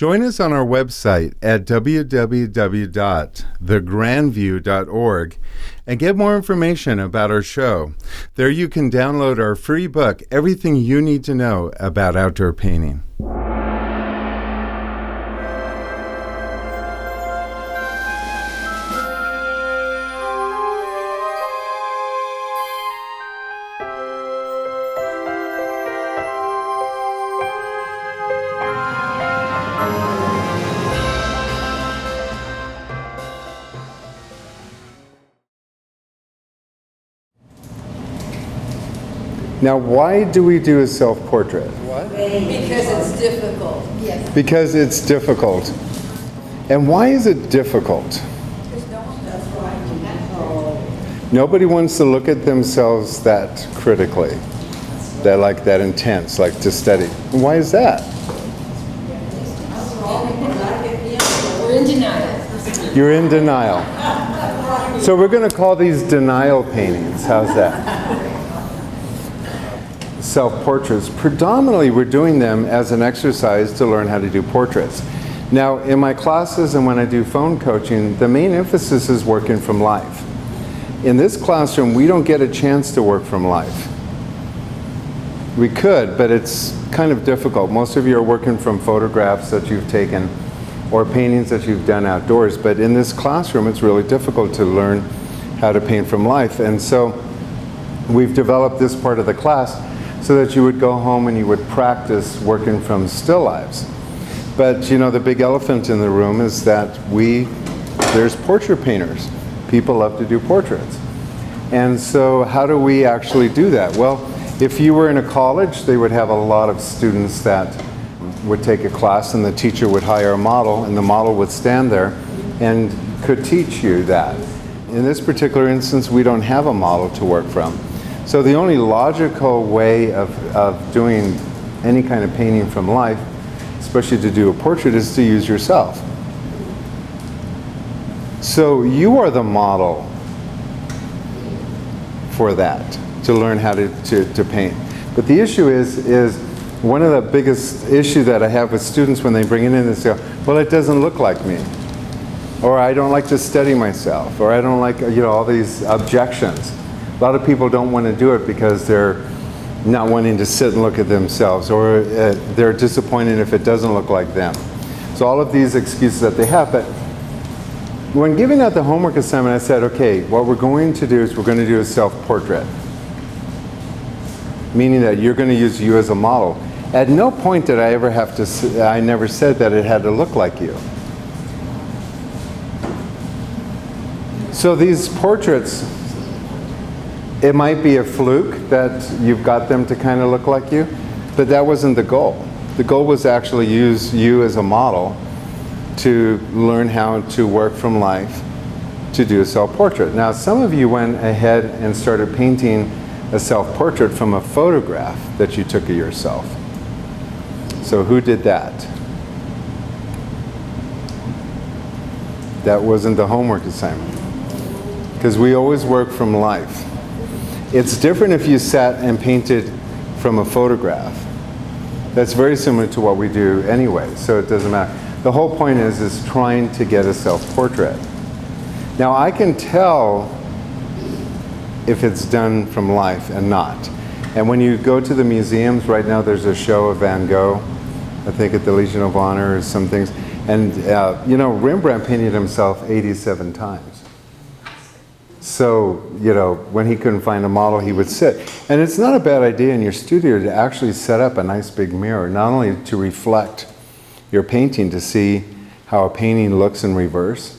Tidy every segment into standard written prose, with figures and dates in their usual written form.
Join us on our website at www.thegrandview.org and get more information about our show. There you can download our free book, Everything You Need to Know About Outdoor Painting. Now, why do we do a self-portrait? What? Because it's difficult. Yes. Because it's difficult. And why is it difficult? Because no one does right. Nobody wants to look at themselves that critically, that intense, like to study. And why is that? We're in denial. You're in denial. So we're going to call these denial paintings. How's that? Self-portraits. Predominantly, we're doing them as an exercise to learn how to do portraits. Now, in my classes and when I do phone coaching, the main emphasis is working from life. In this classroom, we don't get a chance to work from life. We could, but it's kind of difficult. Most of you are working from photographs that you've taken or paintings that you've done outdoors, but in this classroom, it's really difficult to learn how to paint from life. And so we've developed this part of the class so that you would go home and you would practice working from still lives. But you know, the big elephant in the room is that there's portrait painters. People love to do portraits. And so how do we actually do that? Well, if you were in a college, they would have a lot of students that would take a class and the teacher would hire a model and the model would stand there and could teach you that. In this particular instance, we don't have a model to work from. So the only logical way of doing any kind of painting from life, especially to do a portrait, is to use yourself. So you are the model for that, to learn how to paint. But the issue is one of the biggest issues that I have with students when they bring it in is they go, well, it doesn't look like me. Or I don't like to study myself. Or I don't like, all these objections. A lot of people don't want to do it because they're not wanting to sit and look at themselves, or they're disappointed if it doesn't look like them. So all of these excuses that they have. But when giving out the homework assignment, I said, okay, what we're going to do is we're going to do a self-portrait. Meaning that you're going to use you as a model. At no point did I ever have to, I never said that it had to look like you. So these portraits, it might be a fluke that you've got them to kind of look like you, but that wasn't the goal. The goal was to actually use you as a model to learn how to work from life to do a self-portrait. Now, some of you went ahead and started painting a self-portrait from a photograph that you took of yourself. So who did that? That wasn't the homework assignment. Because we always work from life. It's different if you sat and painted from a photograph. That's very similar to what we do anyway, so it doesn't matter. The whole point is trying to get a self-portrait. Now I can tell if it's done from life and not. And when you go to the museums, right now there's a show of Van Gogh, I think at the Legion of Honor or some things. And Rembrandt painted himself 87 times. So, when he couldn't find a model, he would sit. And it's not a bad idea in your studio to actually set up a nice big mirror, not only to reflect your painting to see how a painting looks in reverse.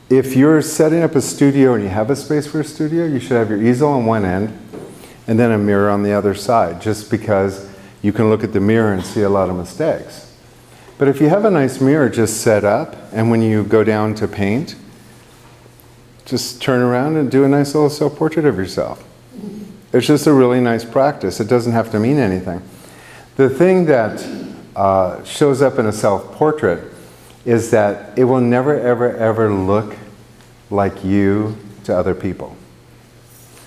If you're setting up a studio and you have a space for a studio, you should have your easel on one end and then a mirror on the other side, just because you can look at the mirror and see a lot of mistakes. But if you have a nice mirror just set up, and when you go down to paint, just turn around and do a nice little self-portrait of yourself. It's just a really nice practice. It doesn't have to mean anything. The thing that shows up in a self-portrait is that it will never, ever, ever look like you to other people.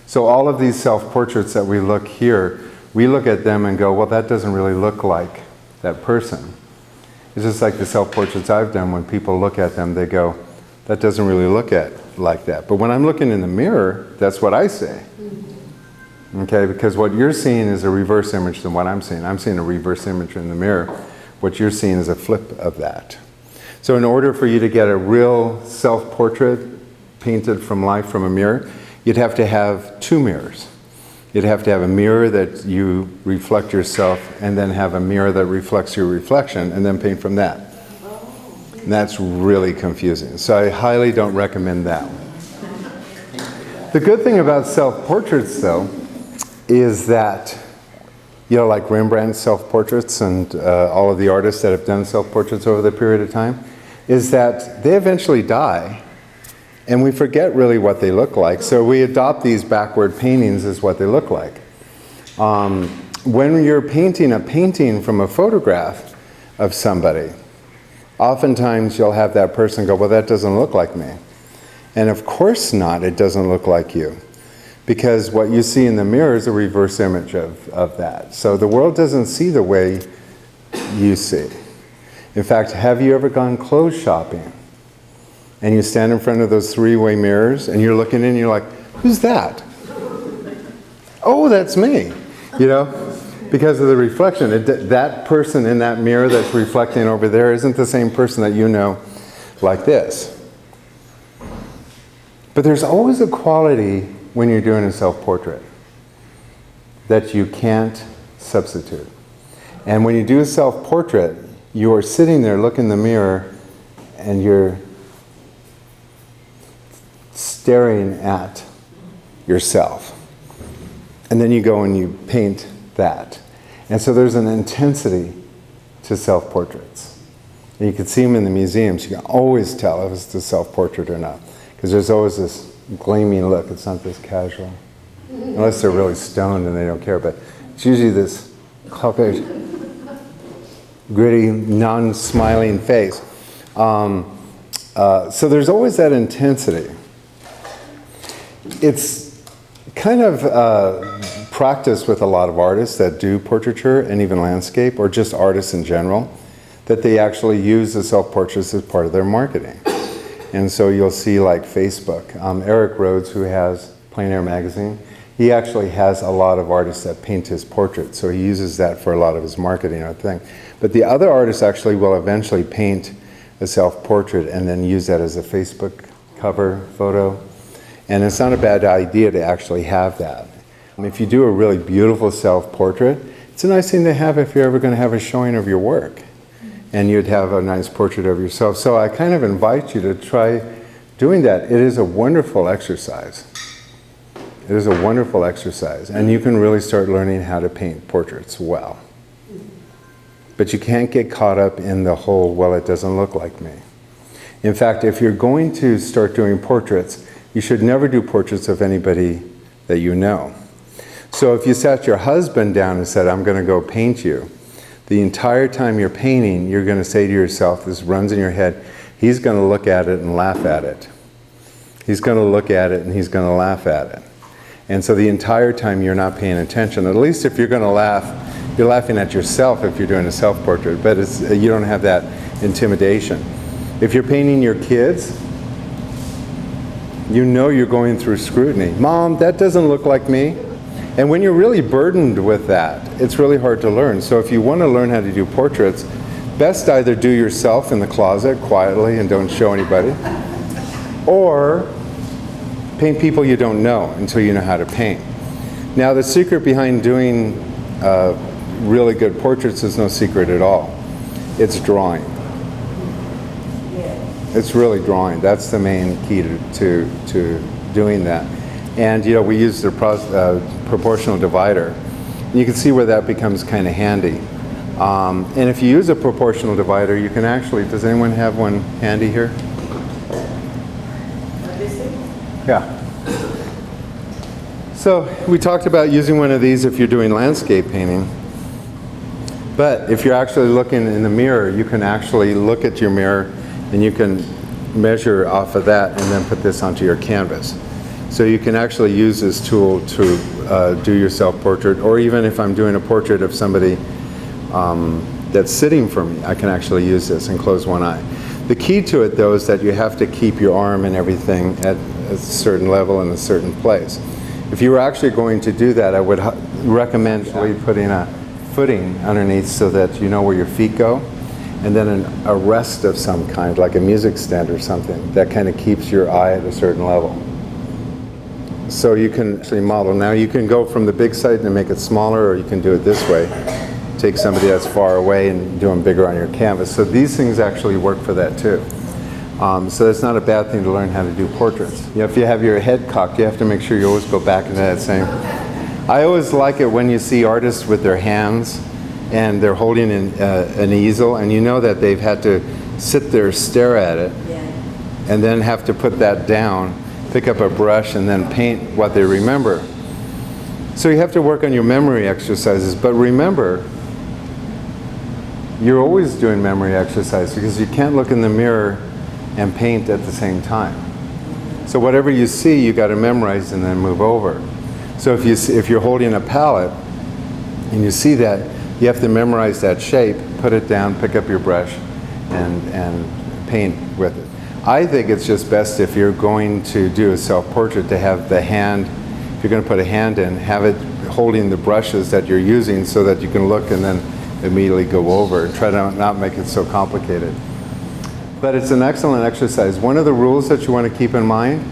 So all of these self-portraits that we look here, we look at them and go, well, that doesn't really look like that person. It's just like the self-portraits I've done. When people look at them, they go, that doesn't really look at like that. But when I'm looking in the mirror, that's what I say. Okay, because what you're seeing is a reverse image than what I'm seeing. I'm seeing a reverse image in the mirror. What you're seeing is a flip of that. So in order for you to get a real self-portrait painted from life from a mirror, you'd have to have two mirrors. You'd have to have a mirror that you reflect yourself, and then have a mirror that reflects your reflection, and then paint from that. And that's really confusing. So I highly don't recommend that. The good thing about self-portraits, though, is that, you know, like Rembrandt's self-portraits and all of the artists that have done self-portraits over the period of time, is that they eventually die, and we forget really what they look like. So we adopt these backward paintings as what they look like. When you're painting a painting from a photograph of somebody, oftentimes you'll have that person go, well, that doesn't look like me. And of course not, it doesn't look like you. Because what you see in the mirror is a reverse image of that. So the world doesn't see the way you see. In fact, have you ever gone clothes shopping? And you stand in front of those three-way mirrors, and you're looking in, and you're like, who's that? Oh, that's me. You know? Because of the reflection. That person in that mirror that's reflecting over there isn't the same person that you know like this. But there's always a quality when you're doing a self-portrait that you can't substitute. And when you do a self-portrait, you are sitting there looking in the mirror, and you're staring at yourself. And then you go and you paint that. And so there's an intensity to self-portraits. And you can see them in the museums. You can always tell if it's a self-portrait or not. Because there's always this gleaming look. It's not this casual. Unless they're really stoned and they don't care. But it's usually this gritty, non-smiling face. So there's always that intensity. It's kind of practice with a lot of artists that do portraiture and even landscape, or just artists in general, that they actually use the self-portraits as part of their marketing. And so you'll see like Facebook. Eric Rhodes, who has Plein Air magazine, he actually has a lot of artists that paint his portraits, so he uses that for a lot of his marketing, I think. But the other artists actually will eventually paint a self-portrait and then use that as a Facebook cover photo. And it's not a bad idea to actually have that. If you do a really beautiful self-portrait, it's a nice thing to have if you're ever going to have a showing of your work. And you'd have a nice portrait of yourself. So I kind of invite you to try doing that. It is a wonderful exercise. It is a wonderful exercise. And you can really start learning how to paint portraits well. But you can't get caught up in the whole, well, it doesn't look like me. In fact, if you're going to start doing portraits, you should never do portraits of anybody that you know. So if you sat your husband down and said, I'm going to go paint you, the entire time you're painting, you're going to say to yourself, this runs in your head, he's going to look at it and laugh at it. He's going to look at it and he's going to laugh at it. And so the entire time you're not paying attention. At least if you're going to laugh, you're laughing at yourself if you're doing a self-portrait, but you don't have that intimidation. If you're painting your kids, you know you're going through scrutiny. Mom, that doesn't look like me. And when you're really burdened with that, it's really hard to learn. So if you want to learn how to do portraits, best either do yourself in the closet quietly and don't show anybody, or paint people you don't know until you know how to paint. Now the secret behind doing really good portraits is no secret at all. It's drawing. It's really drawing. That's the main key to doing that. And you know, we use the proportional divider. And you can see where that becomes kind of handy. And if you use a proportional divider, you can actually, does anyone have one handy here? Yeah. So we talked about using one of these if you're doing landscape painting. But if you're actually looking in the mirror, you can actually look at your mirror and you can measure off of that and then put this onto your canvas. So you can actually use this tool to do your self-portrait, or even if I'm doing a portrait of somebody that's sitting for me, I can actually use this and close one eye. The key to it, though, is that you have to keep your arm and everything at a certain level in a certain place. If you were actually going to do that, I would recommend putting a footing underneath so that you know where your feet go, and then a rest of some kind, like a music stand or something, that kind of keeps your eye at a certain level. So you can actually model. Now you can go from the big side and make it smaller, or you can do it this way. Take somebody that's far away and do them bigger on your canvas. So these things actually work for that too. So it's not a bad thing to learn how to do portraits. You know, if you have your head cocked, you have to make sure you always go back into that same. I always like it when you see artists with their hands and they're holding an easel, and you know that they've had to sit there, stare at it, and then have to put that down, pick up a brush, and then paint what they remember. So you have to work on your memory exercises, but remember, you're always doing memory exercise because you can't look in the mirror and paint at the same time. So whatever you see, you got to memorize and then move over. So if you're holding a palette and you see that, you have to memorize that shape, put it down, pick up your brush, and paint with it. I think it's just best if you're going to do a self-portrait to have the hand, if you're going to put a hand in, have it holding the brushes that you're using so that you can look and then immediately go over. Try to not make it so complicated. But it's an excellent exercise. One of the rules that you want to keep in mind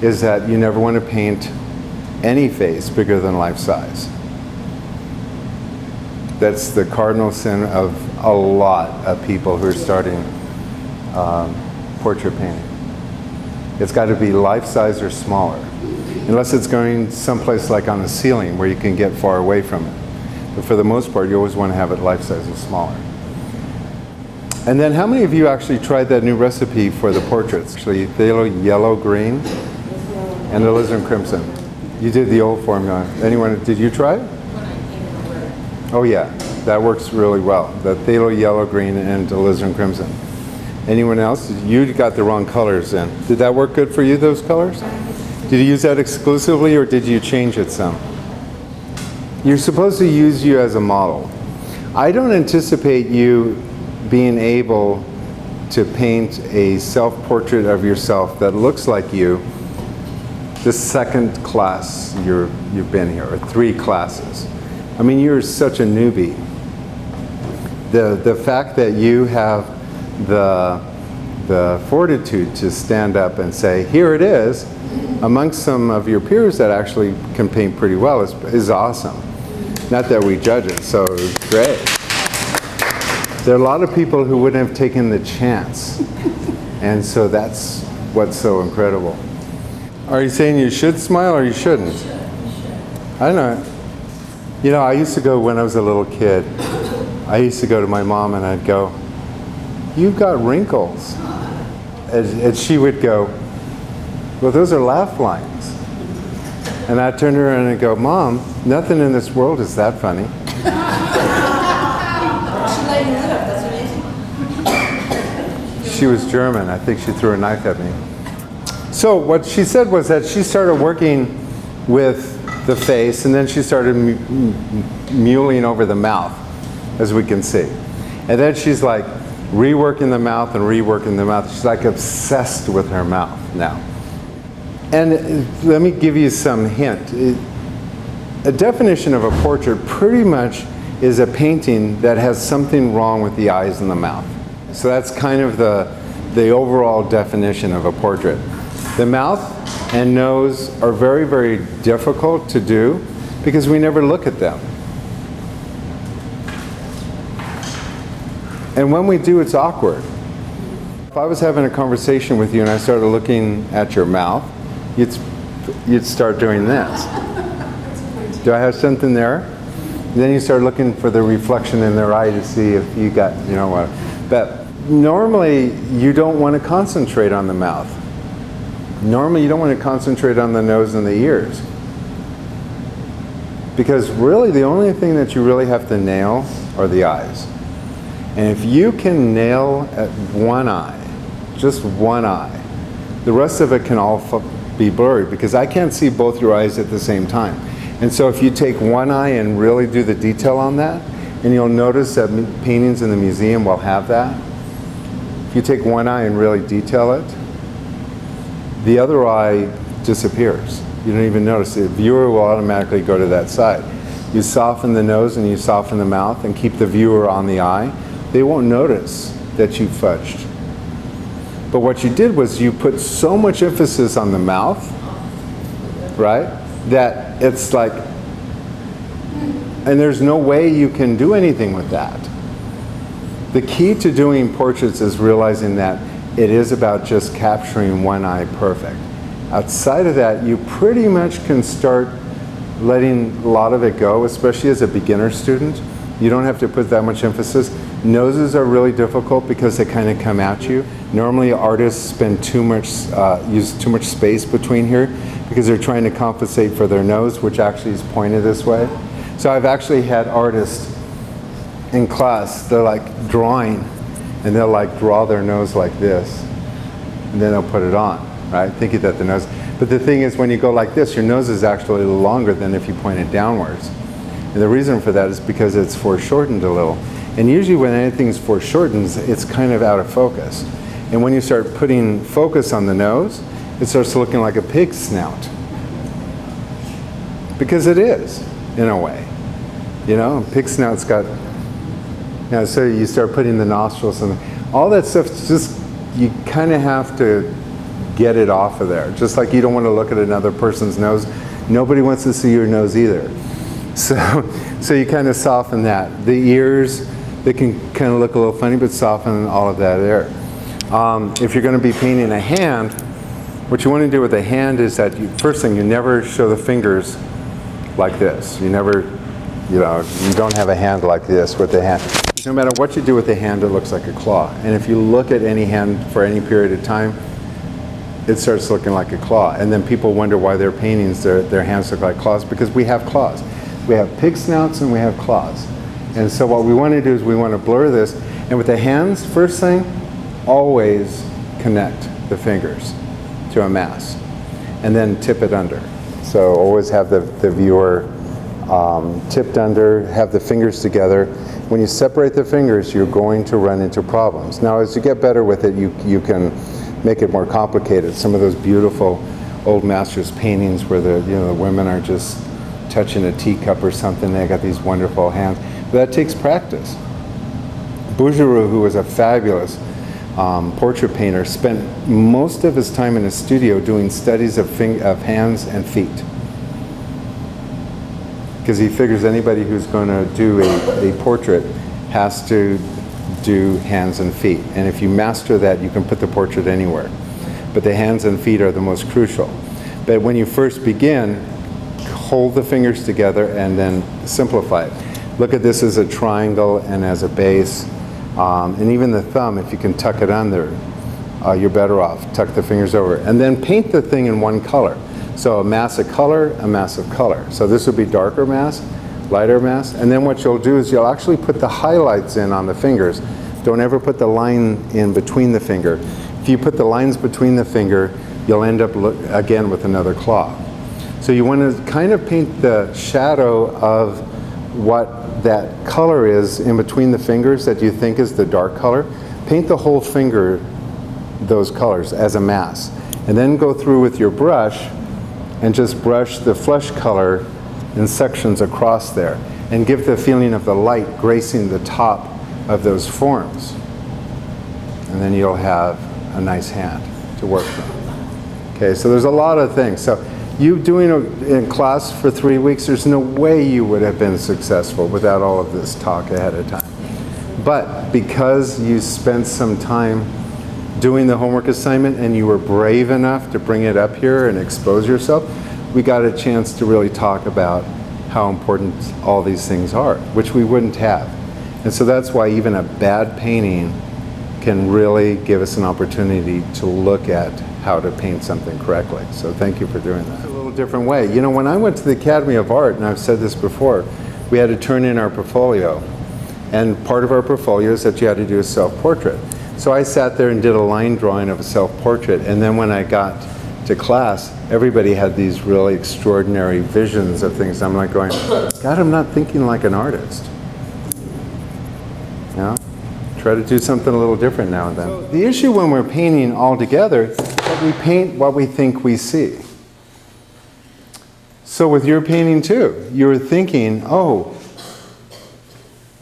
is that you never want to paint any face bigger than life size. That's the cardinal sin of a lot of people who are starting portrait painting. It's got to be life size or smaller, unless it's going someplace like on the ceiling where you can get far away from it. But for the most part, you always want to have it life size or smaller. And then how many of you actually tried that new recipe for the portraits? Actually, phthalo yellow green and alizarin crimson. You did the old formula. Anyone, did you try it? Oh yeah, that works really well. The phthalo yellow green and alizarin crimson. Anyone else? You got the wrong colors in. Did that work good for you, those colors? Did you use that exclusively, or did you change it some? You're supposed to use you as a model. I don't anticipate you being able to paint a self-portrait of yourself that looks like you the second class you've been here, or 3 classes. I mean, you're such a newbie. The fact that you have the fortitude to stand up and say, here it is, amongst some of your peers that actually can paint pretty well is awesome. Not that we judge it, so great. There are a lot of people who wouldn't have taken the chance, and so that's what's so incredible. Are you saying you should smile or you shouldn't? I don't know. You know, I used to go when I was a little kid, I used to go to my mom and I'd go, you've got wrinkles. And she would go, well, those are laugh lines. And I'd turn around and go, Mom, nothing in this world is that funny. She was German. I think she threw a knife at me. So what she said was that she started working with the face, and then she started mulling over the mouth, as we can see. And then she's like reworking the mouth and reworking the mouth. She's like obsessed with her mouth now. And let me give you some hint. A definition of a portrait pretty much is a painting that has something wrong with the eyes and the mouth. So that's kind of the overall definition of a portrait. The mouth and nose are very, very difficult to do because we never look at them. And when we do, it's awkward. If I was having a conversation with you and I started looking at your mouth, you'd start doing this. Do I have something there? And then you start looking for the reflection in their eye to see if you got, you know what. But normally, you don't want to concentrate on the mouth. Normally, you don't want to concentrate on the nose and the ears. Because really, the only thing that you really have to nail are the eyes. And if you can nail at one eye, just one eye, the rest of it can all be blurry because I can't see both your eyes at the same time. And so if you take one eye and really do the detail on that, And you'll notice that paintings in the museum will have that. If you take one eye and really detail it, the other eye disappears. You don't even notice. The viewer will automatically go to that side. You soften the nose and you soften the mouth and keep the viewer on the eye. They won't notice that you fudged. But what you did was you put so much emphasis on the mouth, right, that it's like, and there's no way you can do anything with that. The key to doing portraits is realizing that it is about just capturing one eye perfect. Outside of that, you pretty much can start letting a lot of it go, especially as a beginner student. You don't have to put that much emphasis. Noses are really difficult because they kind of come at you. Normally artists spend use too much space between here because they're trying to compensate for their nose, which actually is pointed this way. So I've actually had artists in class, they're like drawing, and they'll like draw their nose like this, and then they'll put it on, right? Thinking that the nose, but the thing is when you go like this, your nose is actually longer than if you point it downwards. And the reason for that is because it's foreshortened a little. And usually when anything's foreshortened, it's kind of out of focus. And when you start putting focus on the nose, it starts looking like a pig's snout. Because it is, in a way. You know, pig snout's got, you know, so you start putting the nostrils and all that stuff, just, you kind of have to get it off of there. Just like you don't want to look at another person's nose. Nobody wants to see your nose either. So you kind of soften that. The ears, they can kind of look a little funny, but soften all of that there. If you're going to be painting a hand, what you want to do with a hand is that, first thing, you never show the fingers like this. You never, you know, you don't have a hand like this with the hand. No matter what you do with the hand, it looks like a claw. And if you look at any hand for any period of time, it starts looking like a claw. And then people wonder why their paintings, their hands look like claws, because we have claws. We have pig snouts and we have claws. And so what we want to do is we want to blur this. And with the hands, first thing, always connect the fingers to a mass. And then tip it under. So always have the viewer tipped under, have the fingers together. When you separate the fingers, you're going to run into problems. Now, as you get better with it, you can make it more complicated. Some of those beautiful old masters paintings where the women are just touching a teacup or something, they got these wonderful hands. But that takes practice. Bouguereau, who was a fabulous portrait painter, spent most of his time in his studio doing studies of hands and feet. Because he figures anybody who's going to do a portrait has to do hands and feet. And if you master that, you can put the portrait anywhere. But the hands and feet are the most crucial. But when you first begin, hold the fingers together and then simplify it. Look at this as a triangle and as a base. And even the thumb, if you can tuck it under, you're better off. Tuck the fingers over. And then paint the thing in one color. So a mass of color, a mass of color. So this would be darker mass, lighter mass. And then what you'll do is you'll actually put the highlights in on the fingers. Don't ever put the line in between the finger. If you put the lines between the finger, you'll end up again with another claw. So you want to kind of paint the shadow of what that color is in between the fingers that you think is the dark color. Paint the whole finger those colors as a mass. And then go through with your brush and just brush the flesh color in sections across there and give the feeling of the light gracing the top of those forms. And then you'll have a nice hand to work from. Okay, so there's a lot of things. So you doing in class for 3 weeks, there's no way you would have been successful without all of this talk ahead of time. But because you spent some time doing the homework assignment and you were brave enough to bring it up here and expose yourself, we got a chance to really talk about how important all these things are, which we wouldn't have. And so that's why even a bad painting can really give us an opportunity to look at how to paint something correctly. So thank you for doing that. It's a little different way. You know, when I went to the Academy of Art, and I've said this before, we had to turn in our portfolio. And part of our portfolio is that you had to do a self-portrait. So I sat there and did a line drawing of a self-portrait, and then when I got to class, everybody had these really extraordinary visions of things. I'm like going, God, I'm not thinking like an artist. try to do something a little different now and then. So the issue when we're painting all together is that we paint what we think we see. So with your painting too, you're thinking, oh,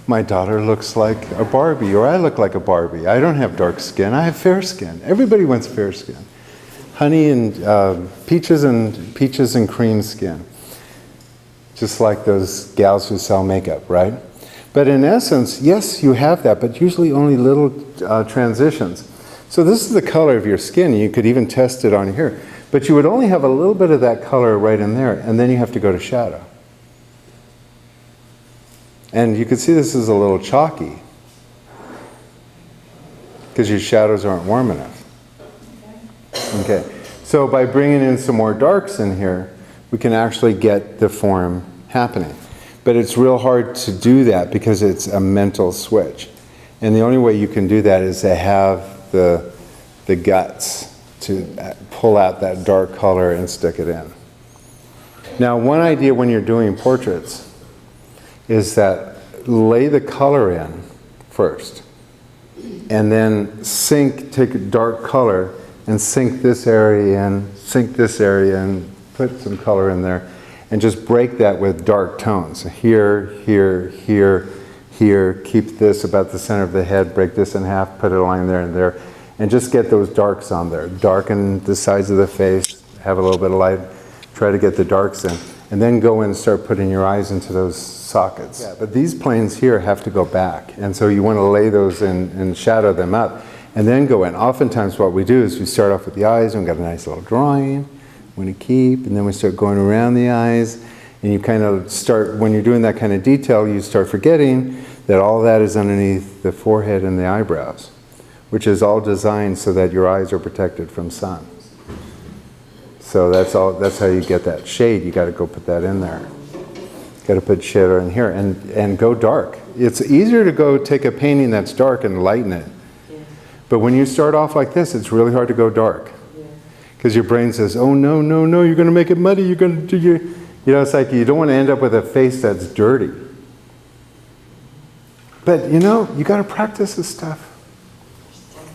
my daughter looks like a Barbie, or I look like a Barbie. I don't have dark skin, I have fair skin. Everybody wants fair skin. Honey and peaches and cream skin. Just like those gals who sell makeup, right? But in essence, yes, you have that, but usually only little transitions. So this is the color of your skin. You could even test it on here. But you would only have a little bit of that color right in there, and then you have to go to shadow. And you can see this is a little chalky because your shadows aren't warm enough. Okay, so by bringing in some more darks in here, we can actually get the form happening. But it's real hard to do that because it's a mental switch. And the only way you can do that is to have the guts to pull out that dark color and stick it in. Now, one idea when you're doing portraits is that lay the color in first, and then take a dark color and sink this area in, put some color in there, and just break that with dark tones. Here, here, here, here, keep this about the center of the head, break this in half, put a line there and there, and just get those darks on there. Darken the sides of the face, have a little bit of light, try to get the darks in, and then go in and start putting your eyes into those sockets. Yeah, but these planes here have to go back, and so you want to lay those in and shadow them up, and then go in. Oftentimes what we do is we start off with the eyes, and we've got a nice little drawing, we want to keep, and then we start going around the eyes, and you kind of start, when you're doing that kind of detail, you start forgetting that all that is underneath the forehead and the eyebrows, which is all designed so that your eyes are protected from sun. So that's how you get that shade. You got to go put that in there. Got to put shadow in here and go dark. It's easier to go take a painting that's dark and lighten it. Yeah. But when you start off like this, it's really hard to go dark. Because your brain says, oh no, no, no, you're going to make it muddy. You're going to do your, it's like you don't want to end up with a face that's dirty. But you got to practice this stuff.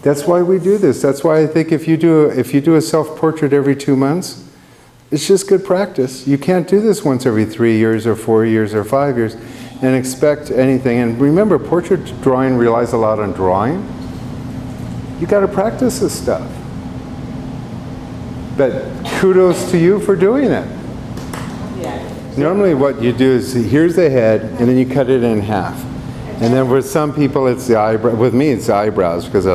That's why we do this. That's why I think if you do a self-portrait every 2 months, it's just good practice. You can't do this once every 3 years or 4 years or 5 years and expect anything. And remember, portrait drawing relies a lot on drawing. You got to practice this stuff. But kudos to you for doing it. Normally what you do is, here's the head, and then you cut it in half. And then with some people it's the eyebrow. With me it's the eyebrows, because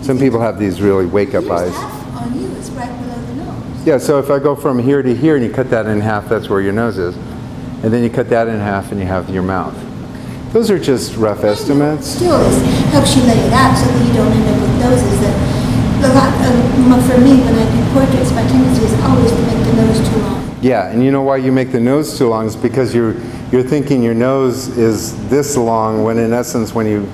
some people have these really wake-up eyes. On you, it's right below the nose. Yeah, so if I go from here to here and you cut that in half, that's where your nose is. And then you cut that in half and you have your mouth. Those are just rough estimates. Still helps you lay it out so that you don't end up with noses that, for me, when I do portraits, my tendency is always to make the nose too long. Yeah, and you know why you make the nose too long is because you're thinking your nose is this long, when in essence when you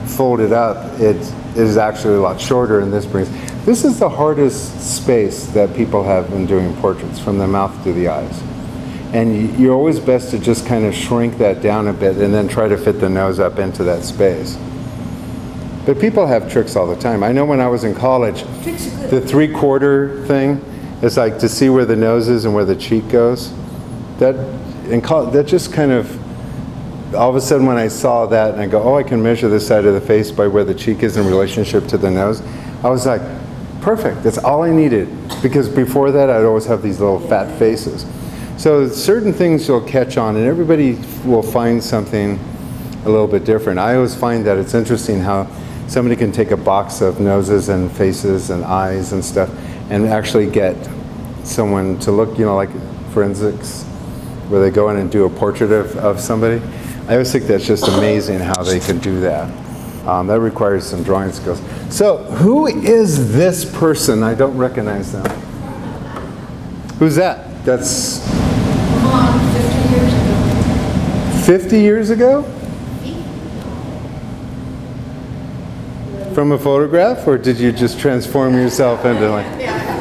fold it up it is actually a lot shorter, and this is the hardest space that people have in doing portraits, from the mouth to the eyes. And you're always best to just kind of shrink that down a bit and then try to fit the nose up into that space. But people have tricks all the time. I know when I was in college, the 3/4 thing is like to see where the nose is and where the cheek goes. That just kind of, all of a sudden when I saw that and I go, oh, I can measure this side of the face by where the cheek is in relationship to the nose, I was like, perfect, that's all I needed. Because before that I'd always have these little fat faces. So certain things you'll catch on, and everybody will find something a little bit different. I always find that it's interesting how somebody can take a box of noses and faces and eyes and stuff and actually get someone to look, like forensics, where they go in and do a portrait of somebody. I always think that's just amazing how they can do that. That requires some drawing skills. So who is this person? I don't recognize them. Who's that? That's 50 years ago. 50 years ago? From a photograph, or did you just transform yourself into like...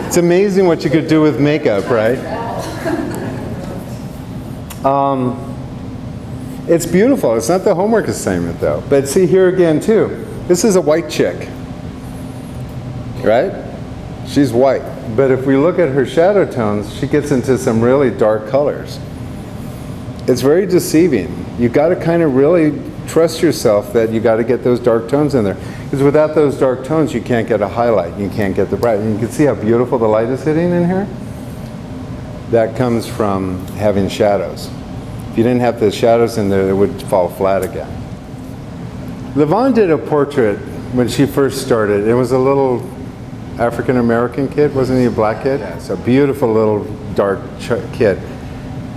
It's amazing what you could do with makeup, right? It's beautiful. It's not the homework assignment though. But see here again too, This is a white chick, right? She's white. But if we look at her shadow tones, she gets into some really dark colors. It's very deceiving. You got to kind of really trust yourself that you got to get those dark tones in there. Because without those dark tones, you can't get a highlight. You can't get the bright. And you can see how beautiful the light is hitting in here. That comes from having shadows. If you didn't have the shadows in there, it would fall flat again. Levon did a portrait when she first started. It was a little African-American kid, wasn't he a black kid? Yes, a beautiful little dark kid.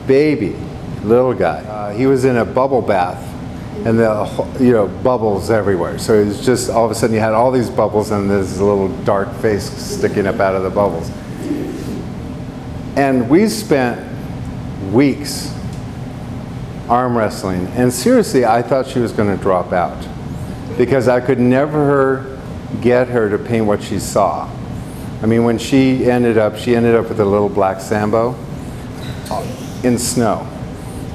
Baby, little guy. He was in a bubble bath and bubbles everywhere. So it was just, all of a sudden you had all these bubbles and this little dark face sticking up out of the bubbles. And we spent weeks arm wrestling. And seriously, I thought she was going to drop out because I could never get her to paint what she saw. I mean, when she ended up with a little black Sambo in snow.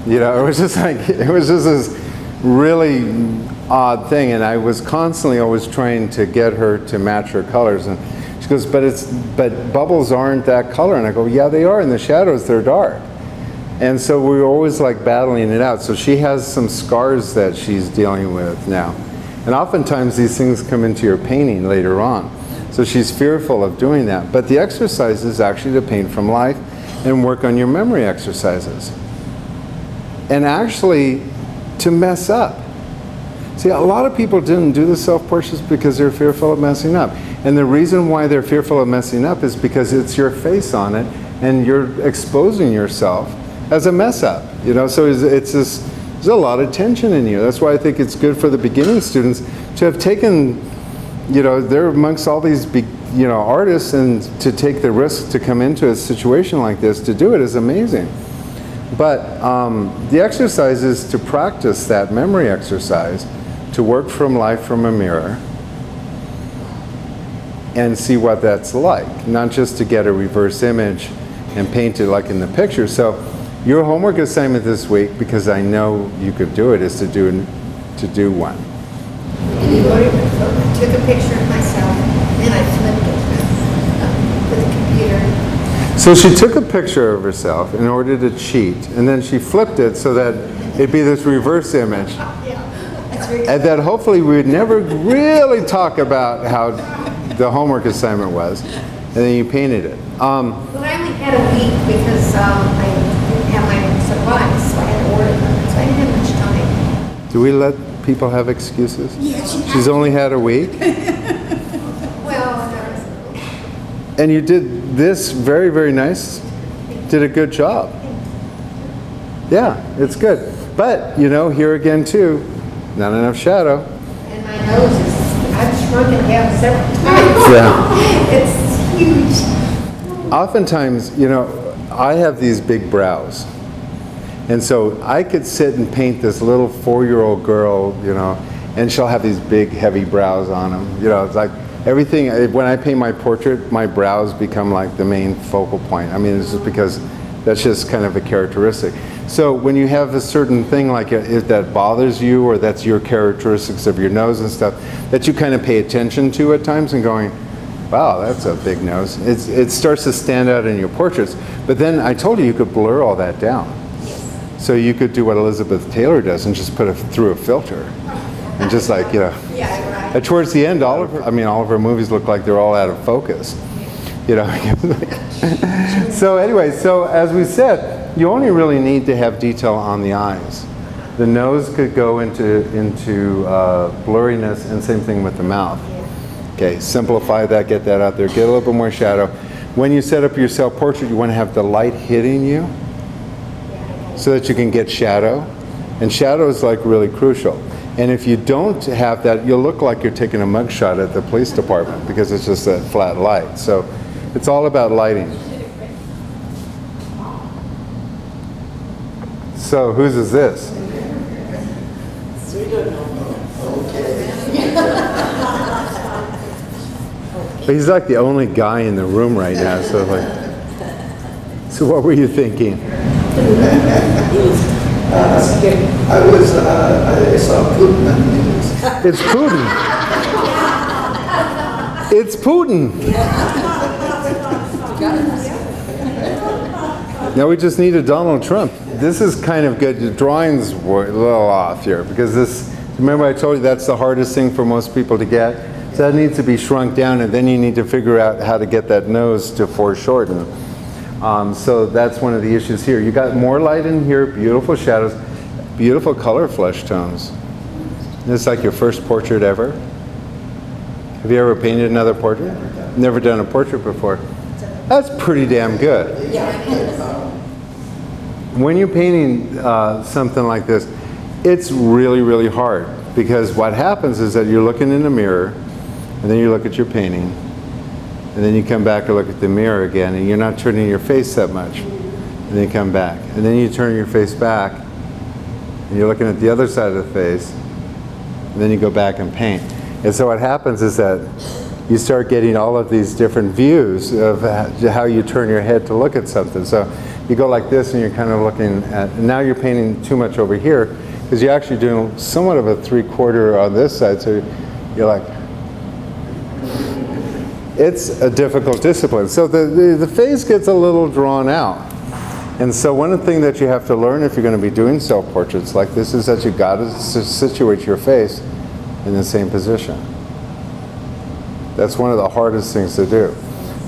You know, it was just this really odd thing, and I was constantly always trying to get her to match her colors. And she goes, but bubbles aren't that color. And I go, yeah, they are. In the shadows, they're dark. And so we were always like battling it out. So she has some scars that she's dealing with now. And oftentimes these things come into your painting later on. So she's fearful of doing that. But the exercise is actually to paint from life and work on your memory exercises. And actually to mess up. See, a lot of people didn't do the self-portraits because they're fearful of messing up. And the reason why they're fearful of messing up is because it's your face on it and you're exposing yourself as a mess up. You know, so there's a lot of tension in you. That's why I think it's good for the beginning students to have taken, you know, they're amongst all these big, you know, artists, and to take the risk to come into a situation like this, to do it is amazing. But the exercise is to practice that memory exercise, to work from life from a mirror and see what that's like, not just to get a reverse image and paint it like in the picture. So your homework assignment this week, because I know you could do it, is to do one. I took a picture of myself, and I flipped it with the computer. So she took a picture of herself in order to cheat, and then she flipped it so that it'd be this reverse image. And that hopefully we would never really talk about how the homework assignment was. And then you painted it. Well, I only had a week because I didn't have my supplies, so I had to order them. So I didn't have much time. Do we let people have excuses? Yes. She's only had a week? Well, And you did this very, very nice. Did a good job. Yeah, it's good. But, you know, here again too, not enough shadow. and my nose is, I've shrunk it down several times. Yeah. It's huge. Oftentimes, you know, I have these big brows. And so I could sit and paint this little 4-year-old girl, you know, and she'll have these big, heavy brows on them. You know, it's like everything, when I paint my portrait, my brows become like the main focal point. I mean, it's just because that's just kind of a characteristic. So when you have a certain thing like if that bothers you, or that's your characteristics of your nose and stuff, that you kind of pay attention to at times and going, wow, that's a big nose. It starts to stand out in your portraits. But then I told you could blur all that down. So you could do what Elizabeth Taylor does and just put it through a filter. And just like, you know. Yeah, right. Towards the end, all of her movies look like they're all out of focus. You know. So anyway, so as we said, you only really need to have detail on the eyes. The nose could go into blurriness, and same thing with the mouth. Okay, simplify that, get that out there, get a little bit more shadow. When you set up your self-portrait, you want to have the light hitting you so that you can get shadow. And shadow is like really crucial. And if you don't have that, you'll look like you're taking a mugshot at the police department because it's just a flat light. So it's all about lighting. So whose is this? He's like the only guy in the room right now. So what were you thinking? I saw Putin on the news. It's Putin. It's Putin. Now we just need a Donald Trump. This is kind of good. The drawings were a little off here because this, remember I told you that's the hardest thing for most people to get? So that needs to be shrunk down, and then you need to figure out how to get that nose to foreshorten. So that's one of the issues here. You got more light in here, beautiful shadows, beautiful color flesh tones. This is like your first portrait ever. Have you ever painted another portrait? Never done a portrait before. That's pretty damn good. When you're painting something like this, it's really, really hard because what happens is that you're looking in the mirror and then you look at your painting and then you come back and look at the mirror again and you're not turning your face that much. And then you come back and then you turn your face back and you're looking at the other side of the face and then you go back and paint. And so what happens is that you start getting all of these different views of how you turn your head to look at something. So you go like this and you're kind of looking at, and now you're painting too much over here because you're actually doing somewhat of a 3/4 on this side. So you're like, it's a difficult discipline. So the face gets a little drawn out. And so one thing that you have to learn if you're going to be doing self-portraits like this is that you got to situate your face in the same position. That's one of the hardest things to do.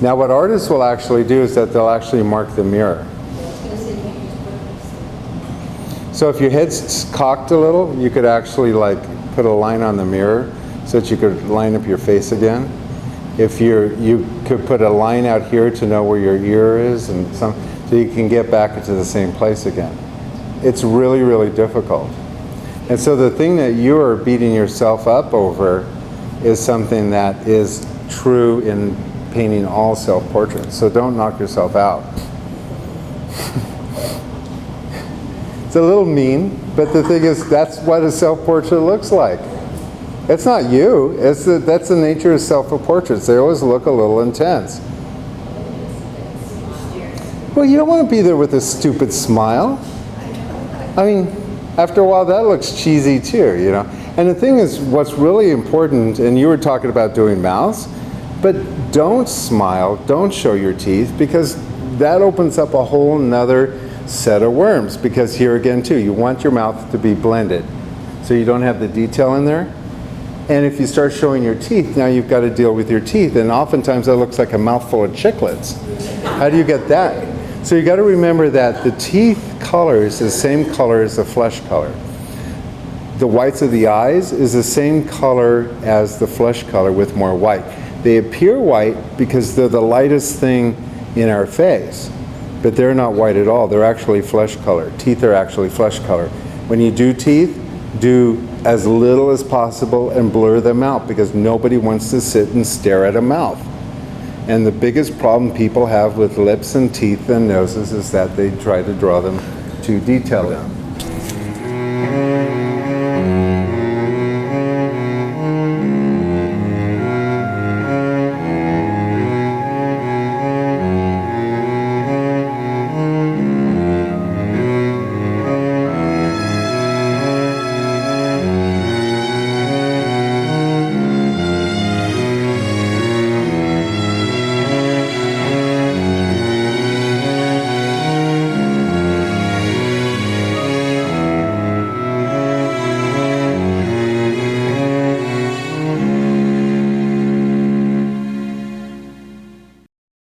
Now what artists will actually do is that they'll actually mark the mirror. So if your head's cocked a little, you could actually like put a line on the mirror so that you could line up your face again. If you could put a line out here to know where your ear is and so you can get back into the same place again. It's really, really difficult. And so the thing that you are beating yourself up over is something that is true in painting all self-portraits. So don't knock yourself out. It's a little mean, but the thing is, that's what a self-portrait looks like. It's not you. That's the nature of self-portraits. They always look a little intense. Well, you don't want to be there with a stupid smile. I mean, after a while, that looks cheesy too, you know. And the thing is, what's really important, and you were talking about doing mouths, but don't smile, don't show your teeth, because that opens up a whole nother set of worms. Because here again too, you want your mouth to be blended, so you don't have the detail in there. And if you start showing your teeth, now you've got to deal with your teeth, and oftentimes that looks like a mouthful of chiclets. How do you get that? So you got to remember that the teeth color is the same color as the flesh color. The whites of the eyes is the same color as the flesh color with more white. They appear white because they're the lightest thing in our face, but they're not white at all. They're actually flesh color. Teeth are actually flesh color. When you do teeth, do as little as possible and blur them out because nobody wants to sit and stare at a mouth. And the biggest problem people have with lips and teeth and noses is that they try to draw them too detailed.